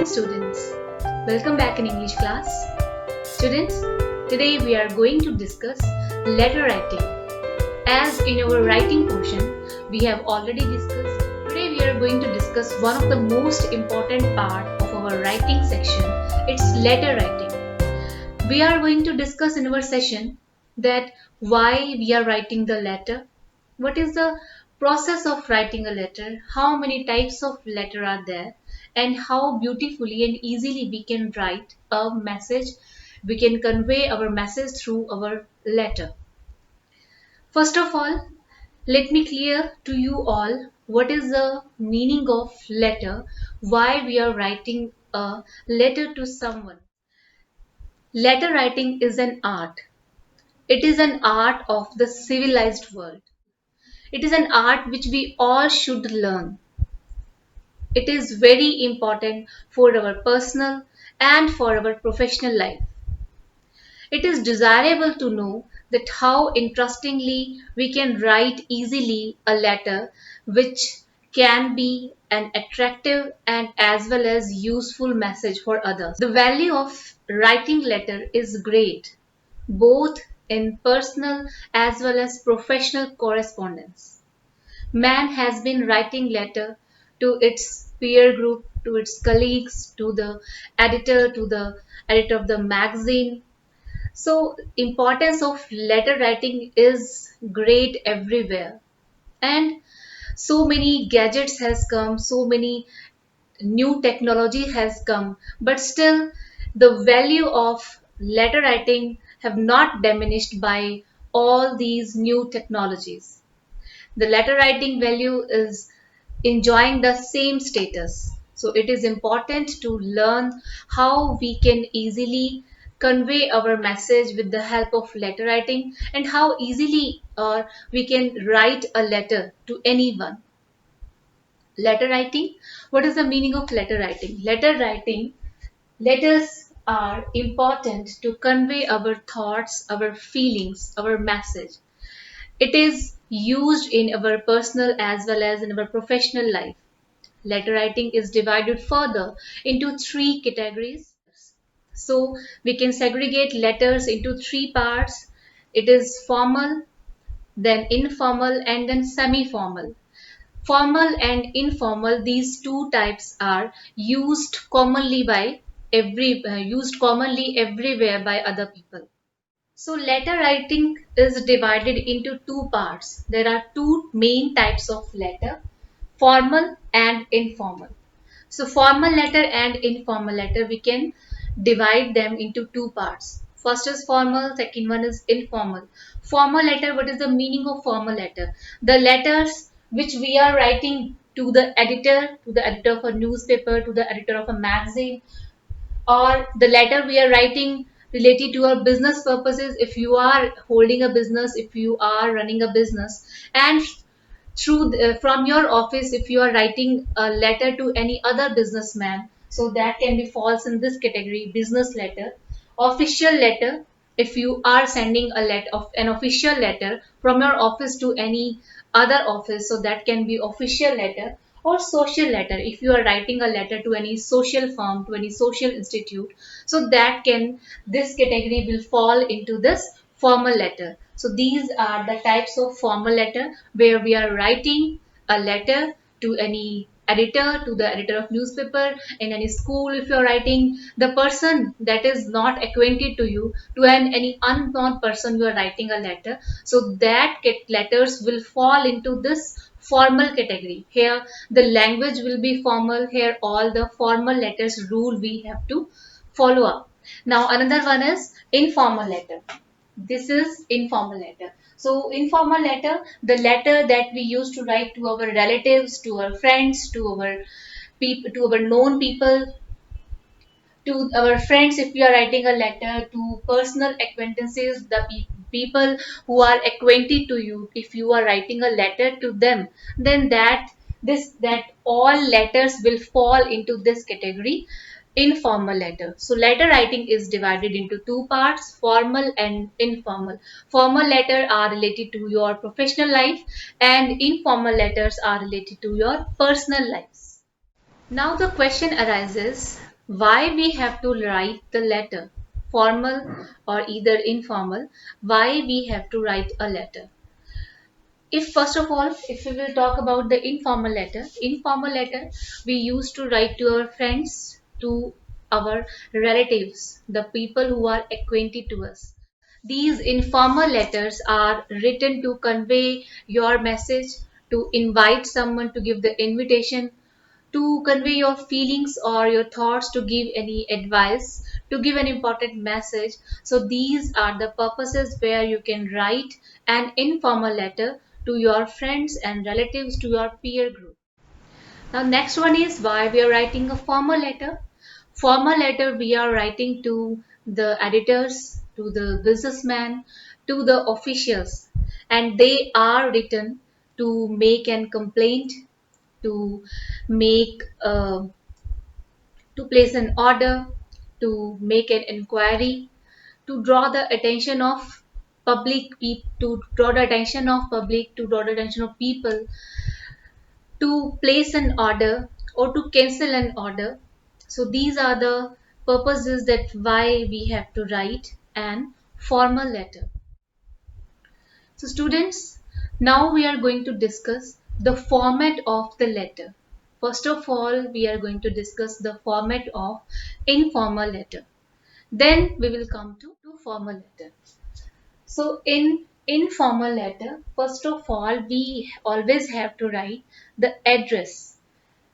morning, students. Welcome back in English class. Students, today we are going to discuss letter writing. As in our writing portion, we have already discussed. Today we are going to discuss one of the most important part of our writing section. It's letter writing. We are going to discuss in our session that why we are writing the letter, what is the process of writing a letter, how many types of letter are there, and how beautifully and easily we can write a message, we can convey our message through our letter. First of all, let me clear to you all what is the meaning of letter, why we are writing a letter to someone. Letter writing is an art. It is an art of the civilized world. It is an art which we all should learn. It is very important for our personal and for our professional life. It is desirable to know that how interestingly we can write easily a letter which can be an attractive and as well as useful message for others. The value of writing letter is great, both in personal as well as professional correspondence. Man has been writing letter to its peer group, to its colleagues, to the editor of the magazine. So importance of letter writing is great everywhere. And so many gadgets has come, so many new technology has come, but still the value of letter writing have not diminished by all these new technologies. The letter writing value is enjoying the same status. So it is important to learn how we can easily convey our message with the help of letter writing and how easily we can write a letter to anyone. Letter writing. What is the meaning of letter writing? Letters are important to convey our thoughts, our feelings, our message. It is used in our personal as well as in our professional life. Letter writing is divided further into three categories. So we can segregate letters into three parts. It is formal, then informal, and then semi-formal. Formal and informal, these two types are used commonly everywhere by other people. So letter writing is divided into two parts. There are two main types of letter, formal and informal. So formal letter and informal letter, we can divide them into two parts. First is formal, second one is informal. Formal letter, what is the meaning of formal letter? The letters which we are writing to the editor of a newspaper, to the editor of a magazine, or the letter we are writing related to our business purposes. If you are holding a business, if you are running a business, and from your office, if you are writing a letter to any other businessman, so that can be falls in this category: business letter. Official letter, if you are sending a letter of an official letter from your office to any other office, so that can be official letter. Or social letter, if you are writing a letter to any social firm, to any social institute, so that can this category will fall into this formal letter. So these are the types of formal letter where we are writing a letter to any editor, to the editor of newspaper, in any school. If you are writing the person that is not acquainted to you, to any unknown person, you are writing a letter. So that letters will fall into this formal category. Here the language will be formal. Here all the formal letters rule we have to follow up. Now another one is informal letter. This is informal letter. So informal letter, the letter that we used to write to our relatives, to our friends, to our known people, to our friends. If we are writing a letter to personal acquaintances, the people who are acquainted to you, if you are writing a letter to them, then that all letters will fall into this category, informal letter. So letter writing is divided into two parts: formal and informal. Formal letter are related to your professional life, and informal letters are related to your personal lives. Now the question arises, why we have to write the letter, formal or either informal, why we have to write a letter. If first of all, if we will talk about the informal letter we used to write to our friends, to our relatives, the people who are acquainted to us. These informal letters are written to convey your message, to invite someone, to give the invitation, to convey your feelings or your thoughts, to give any advice, to give an important message. So, these are the purposes where you can write an informal letter to your friends and relatives, to your peer group. Now, next one is why we are writing a formal letter. Formal letter we are writing to the editors, to the businessman, to the officials, and they are written to make an complaint, to make to place an order, to make an inquiry, to draw the attention of to draw the attention of public, to draw the attention of people, to place an order or to cancel an order. So these are the purposes that why we have to write an formal letter. So students, now we are going to discuss the format of the letter. First of all, we are going to discuss the format of informal letter. Then we will come to formal letter. So in informal letter, first of all, we always have to write the address,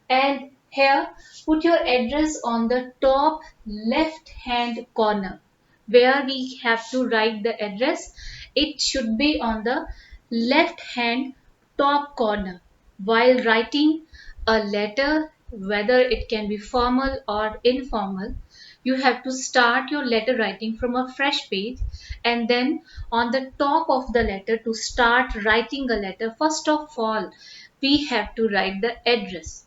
and here put your address on the top left hand corner where we have to write the address. It should be on the left hand top corner. While writing a letter, whether it can be formal or informal, you have to start your letter writing from a fresh page, and then on the top of the letter, to start writing a letter, first of all we have to write the address.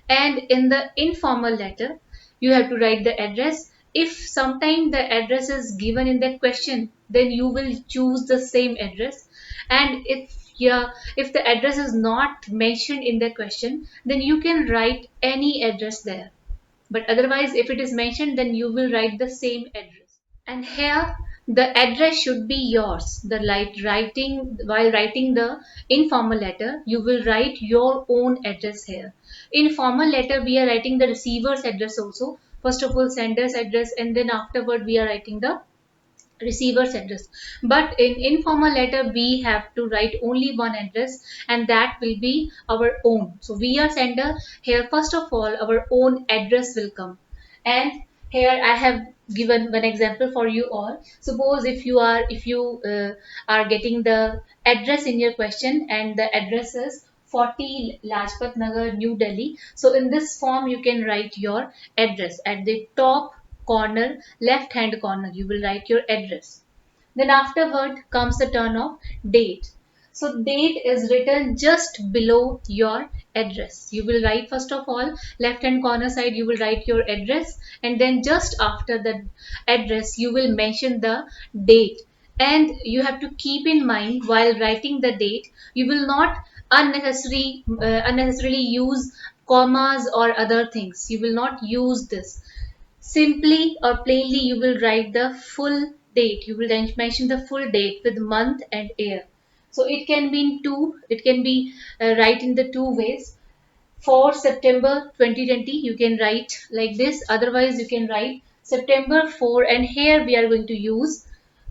And in the informal letter you have to write the address. If sometime the address is given in that question, then you will choose the same address. And if the address is not mentioned in the question, then you can write any address there. But otherwise, if it is mentioned, then you will write the same address. And here the address should be yours. The like writing While writing the informal letter, you will write your own address here. In formal letter, we are writing the receiver's address also. First of all, sender's address, and then afterward we are writing the receiver's address. But in informal letter we have to write only one address, and that will be our own. So we are sender. Here first of all our own address will come. And here I have given one example for you all. Suppose if you are getting the address in your question, and the address is 40 Lajpat Nagar, New Delhi. So in this form you can write your address at the top corner, left hand corner, you will write your address. Then afterward comes the turn of date. So date is written just below your address. You will write first of all left hand corner side, you will write your address, and then just after the address you will mention the date. And you have to keep in mind while writing the date, you will not unnecessarily use commas or other things. You will not use this. Simply or plainly, you will write the full date. You will then mention the full date with month and year. So it can be in two. It can be write in the two ways. For September 2020, you can write like this. Otherwise, you can write September 4, and here we are going to use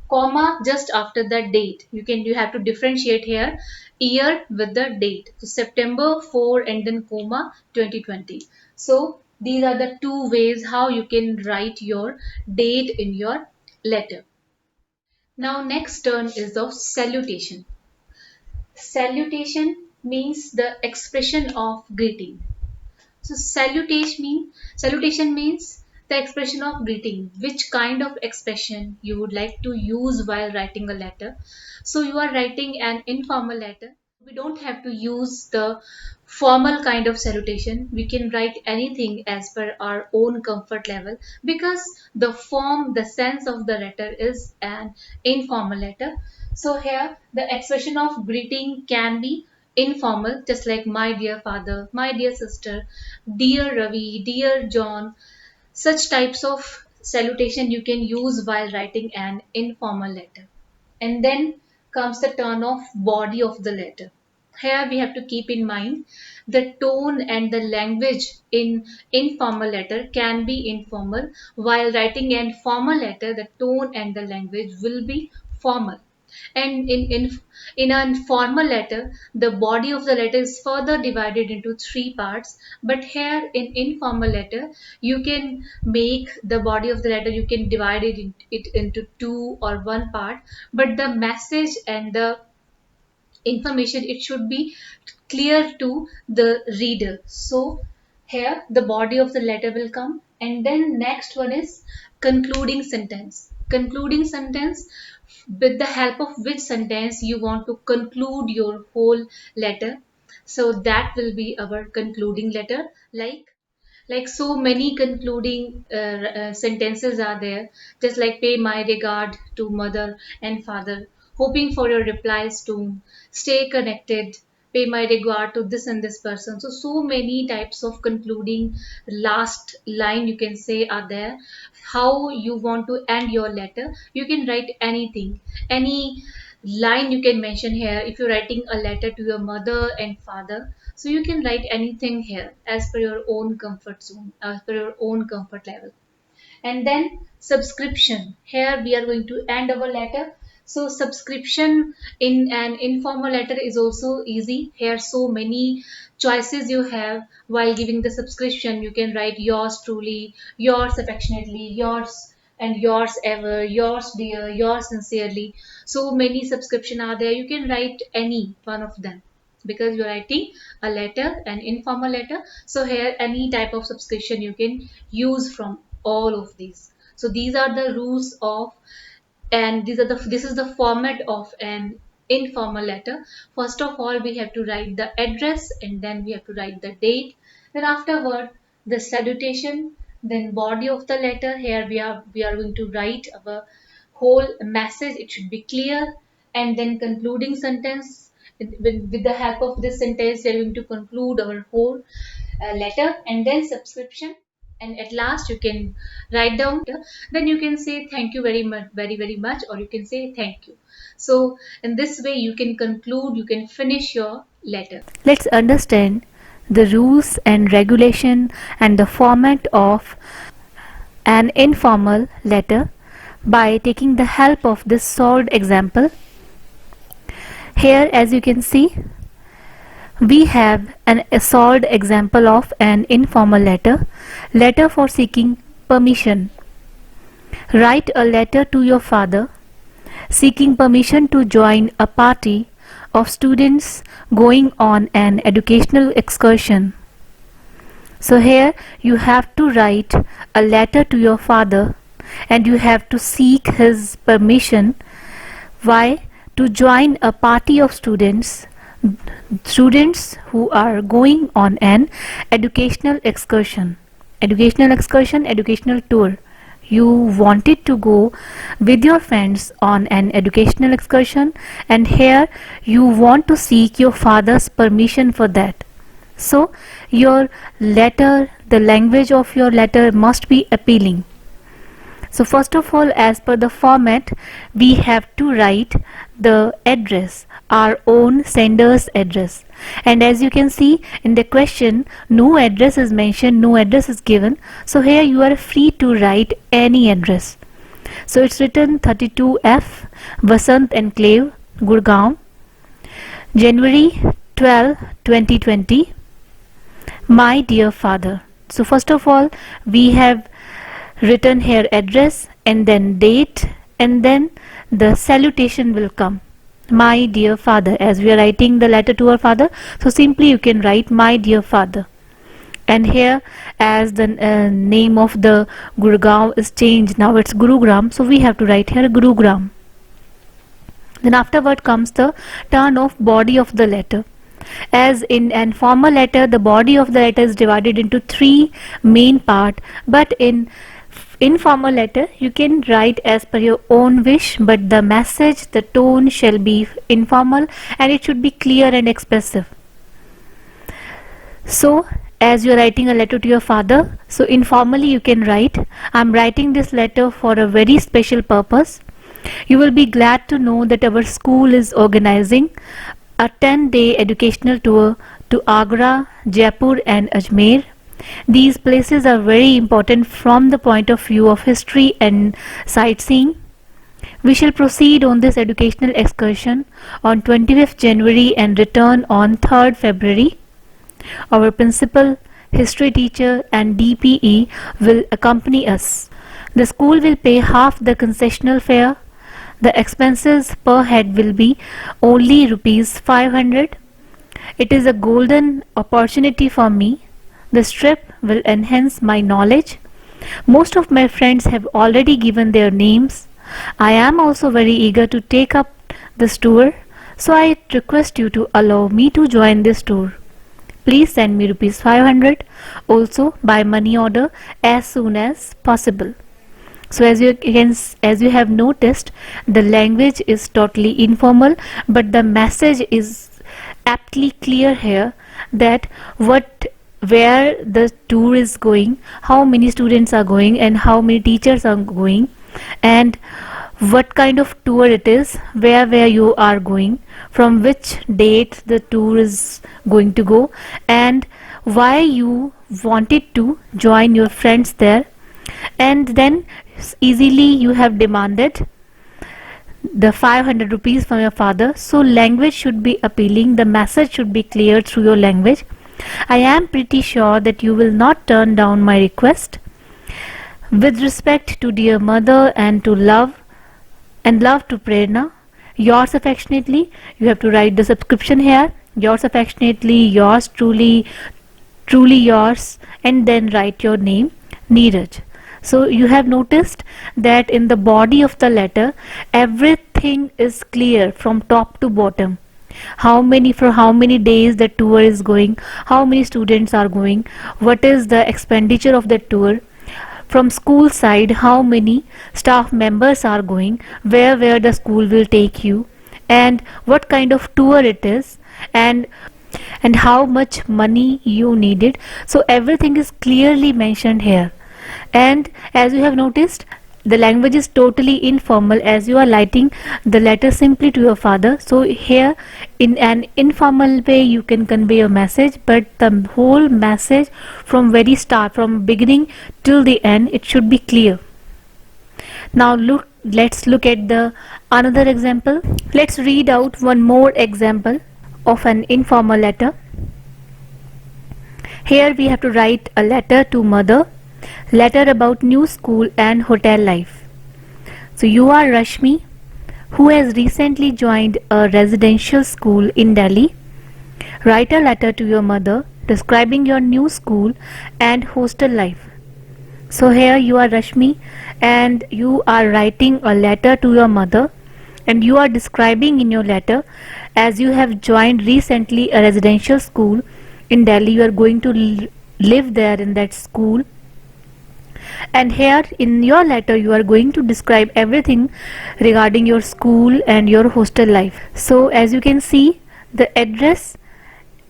comma just after the date. You have to differentiate here year with the date. So September 4 and then comma 2020. So these are the two ways how you can write your date in your letter. Now next turn is of salutation. Salutation means the expression of greeting. So salutation means the expression of greeting. Which kind of expression you would like to use while writing a letter? So you are writing an informal letter. We don't have to use the formal kind of salutation. We can write anything as per our own comfort level, because the form, the sense of the letter is an informal letter. So here the expression of greeting can be informal, just like my dear father, my dear sister, dear Ravi, dear John. Such types of salutation you can use while writing an informal letter. And then comes the turn of body of the letter. Here we have to keep in mind the tone and the language in informal letter can be informal, while writing an formal letter the tone and the language will be formal. And in a formal letter, the body of the letter is further divided into three parts. But here in informal letter, you can make the body of the letter, you can divide it into two or one part. But the message and the information, it should be clear to the reader. So here the body of the letter will come, and then next one is concluding sentence. Concluding sentence, with the help of which sentence you want to conclude your whole letter. So that will be our concluding letter. Like so many concluding sentences are there, just like pay my regard to mother and father, hoping for your replies soon, stay connected, pay my regard to this and this person. So many types of concluding last line you can say are there. How you want to end your letter, you can write anything, any line you can mention here. If you're writing a letter to your mother and father, so you can write anything here as per your own comfort zone, as per your own comfort level. And then subscription. Here we are going to end our letter. So subscription in an informal letter is also easy. Here so many choices you have while giving the subscription. You can write yours truly, yours affectionately, yours and yours ever, yours dear, yours sincerely. So many subscription are there. You can write any one of them because you're writing a letter, an informal letter. So here any type of subscription you can use from all of these. So these are the rules of, and this is the format of an informal letter. First of all, we have to write the address, and then we have to write the date. Then afterward, the salutation, then body of the letter. Here we are going to write our whole message. It should be clear. And then concluding sentence. With the help of this sentence, we are going to conclude our whole letter. And then subscription, and at last you can write down. Then you can say thank you very much, very very much, or you can say thank you. So in this way you can conclude, you can finish your letter. Let's understand the rules and regulation and the format of an informal letter by taking the help of this solved example. Here, as you can see, we have a solved example of an informal letter for seeking permission. Write a letter to your father seeking permission to join a party of students going on an educational excursion. So here you have to write a letter to your father and you have to seek his permission. Why? To join a party of students who are going on an educational excursion, educational tour. You wanted to go with your friends on an educational excursion, and here you want to seek your father's permission for that. So your letter, the language of your letter must be appealing. So first of all, as per the format, we have to write the address, our own sender's address. And as you can see in the question, no address is mentioned, no address is given. So here you are free to write any address. So it's written 32F, Vasant Enclave, Gurgaon, January 12, 2020. My dear father. So first of all, we have written here address and then date, and then the salutation will come. My dear father, as we are writing the letter to our father, so simply you can write my dear father. And here, as the name of the Gurgaon is changed, now it's Gurugram, so we have to write here Gurugram. Then afterward comes the turn of body of the letter. As in an formal letter, the body of the letter is divided into three main parts, but in informal letter you can write as per your own wish, but the message, the tone shall be informal and it should be clear and expressive. So as you're writing a letter to your father, so informally you can write, I'm writing this letter for a very special purpose. You will be glad to know that our school is organizing a 10-day educational tour to Agra, Jaipur and Ajmer. These places are very important from the point of view of history and sightseeing. We shall proceed on this educational excursion on 25th January and return on 3rd February. Our principal, history teacher and DPE will accompany us. The school will pay half the concessional fare. The expenses per head will be only rupees 500. It is a golden opportunity for me. This trip will enhance my knowledge. Most of my friends have already given their names. I am also very eager to take up this tour, so I request you to allow me to join this tour. Please send me rupees 500 also by money order as soon as possible. So as you have noticed, the language is totally informal, but the message is aptly clear here, that where the tour is going, how many students are going and how many teachers are going, and what kind of tour it is, where you are going, from which date the tour is going to go, and why you wanted to join your friends there. And then easily you have demanded the 500 rupees from your father. So language should be appealing, the message should be clear through your language. I am pretty sure that you will not turn down my request. With respect to dear mother and love to Prerna, yours affectionately, you have to write the subscription here, yours affectionately, yours truly yours, and then write your name, Neeraj. So you have noticed that in the body of the letter, everything is clear from top to bottom. For how many days the tour is going, how many students are going, what is the expenditure of the tour, from school side how many staff members are going, where the school will take you, and what kind of tour it is, and how much money you needed. So everything is clearly mentioned here. And as you have noticed, the language is totally informal, as you are writing the letter simply to your father. So here in an informal way you can convey a message, but the whole message from very start, from beginning till the end, it should be clear. Now let's look at the another example. Let's read out one more example of an informal letter. Here we have to write a letter to mother, letter about new school and hotel life. So you are Rashmi, who has recently joined a residential school in Delhi. Write a letter to your mother describing your new school and hostel life. So here you are Rashmi and you are writing a letter to your mother, and you are describing in your letter, as you have joined recently a residential school in Delhi, you are going to live there in that school. And here in your letter you are going to describe everything regarding your school and your hostel life. So as you can see, the address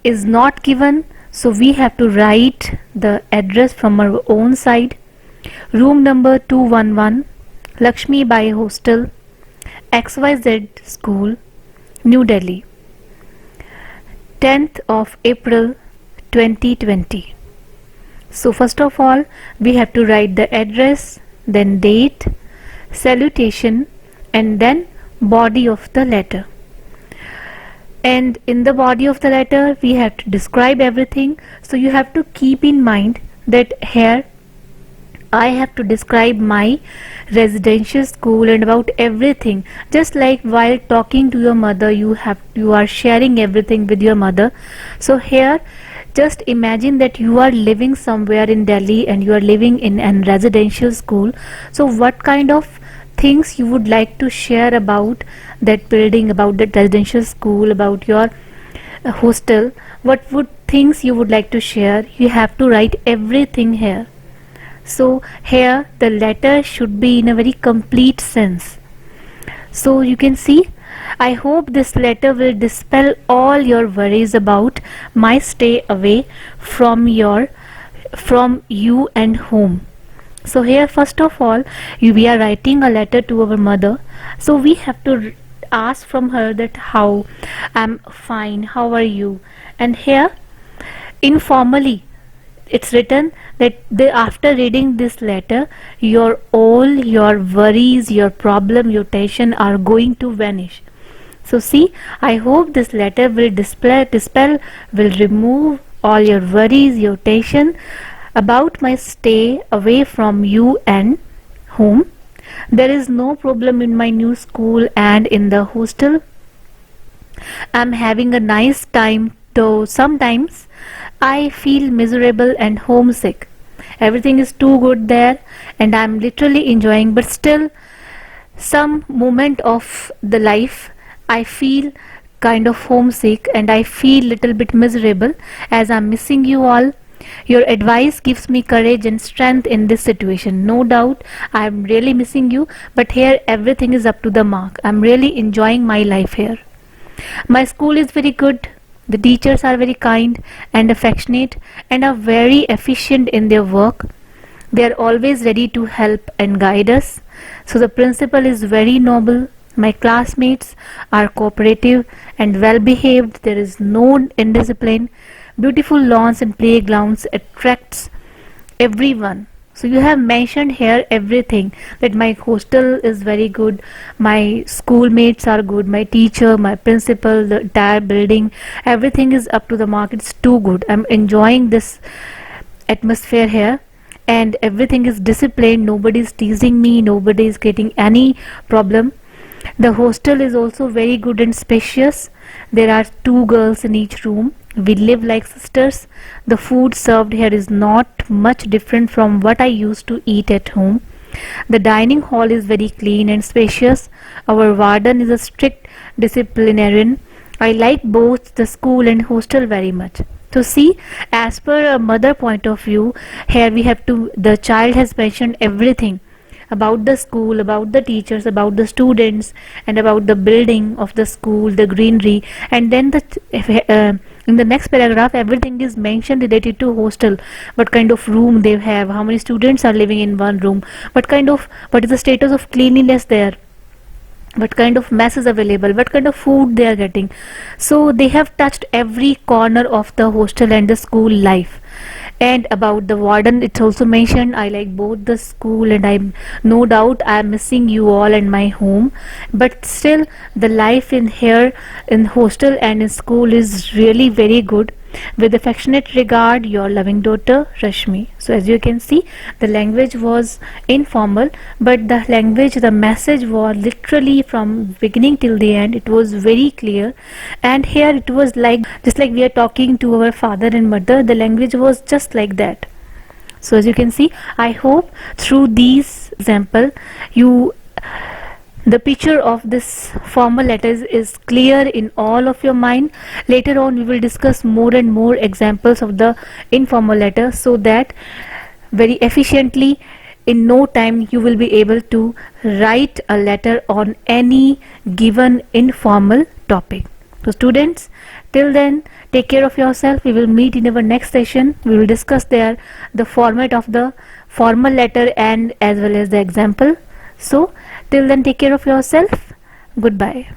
is not given, so we have to write the address from our own side. Room number 211, Lakshmi Bai Hostel, XYZ School, New Delhi, 10th of April 2020. So first of all we have to write the address, then date, salutation, and then body of the letter. And in the body of the letter we have to describe everything. So you have to keep in mind that here I have to describe my residential school and about everything, just like while talking to your mother you are sharing everything with your mother. So here just imagine that you are living somewhere in Delhi and you are living in a residential school. So what kind of things you would like to share about that building, about that residential school, about your hostel, what would things you would like to share, you have to write everything here. So here the letter should be in a very complete sense. So you can see I hope this letter will dispel all your worries about my stay away from you and home. So here, first of all, we are writing a letter to our mother, so we have to ask from her that how I'm fine, how are you? And here informally it's written that after reading this letter, all your worries, your problem, your tension are going to vanish. So see, I hope this letter will dispel, will remove all your worries, your tension about my stay away from you and home. There is no problem in my new school and in the hostel. I'm having a nice time, though sometimes I feel miserable and homesick. Everything is too good there and I'm literally enjoying, but still some moment of the life I feel kind of homesick and I feel little bit miserable as I'm missing you all. Your advice gives me courage and strength in this situation. No doubt I'm really missing you, but here everything is up to the mark. I'm really enjoying my life here. My school is very good. The teachers are very kind and affectionate and are very efficient in their work. They are always ready to help and guide us. So the principal is very noble. My classmates are cooperative and well behaved. There is no indiscipline. Beautiful lawns and playgrounds attracts everyone. So you have mentioned here everything, that my hostel is very good, my schoolmates are good, my teacher, my principal, the entire building, everything is up to the mark. It's too good. I'm enjoying this atmosphere here and everything is disciplined. Nobody is teasing me, nobody is getting any problem. The hostel is also very good and spacious. There are 2 girls in each room. We live like sisters. The food served here is not much different from what I used to eat at home. The dining hall is very clean and spacious. Our warden is a strict disciplinarian. I like both the school and hostel very much. So see, as per a mother point of view, here the child has mentioned everything about the school, about the teachers, about the students, and about the building of the school, the greenery, and then in the next paragraph everything is mentioned related to hostel. What kind of room they have, how many students are living in one room, what is the status of cleanliness there, what kind of mess is available, what kind of food they are getting. So they have touched every corner of the hostel and the school life. And about the warden, it's also mentioned, I like both the school and I'm no doubt I'm missing you all and my home, but still the life in here in hostel and in school is really very good. With affectionate regard, your loving daughter Rashmi. So as you can see, the language was informal, but the message was literally from beginning till the end. It was very clear, and here it was like just like we are talking to our father and mother. The language was just like that. So as you can see, I hope through these example the picture of this formal letters is clear in all of your mind. Later on we will discuss more and more examples of the informal letter, so that very efficiently in no time you will be able to write a letter on any given informal topic. So students, till then, take care of yourself. We will meet in our next session. We will discuss there the format of the formal letter and as well as the example. So till then, take care of yourself. Goodbye.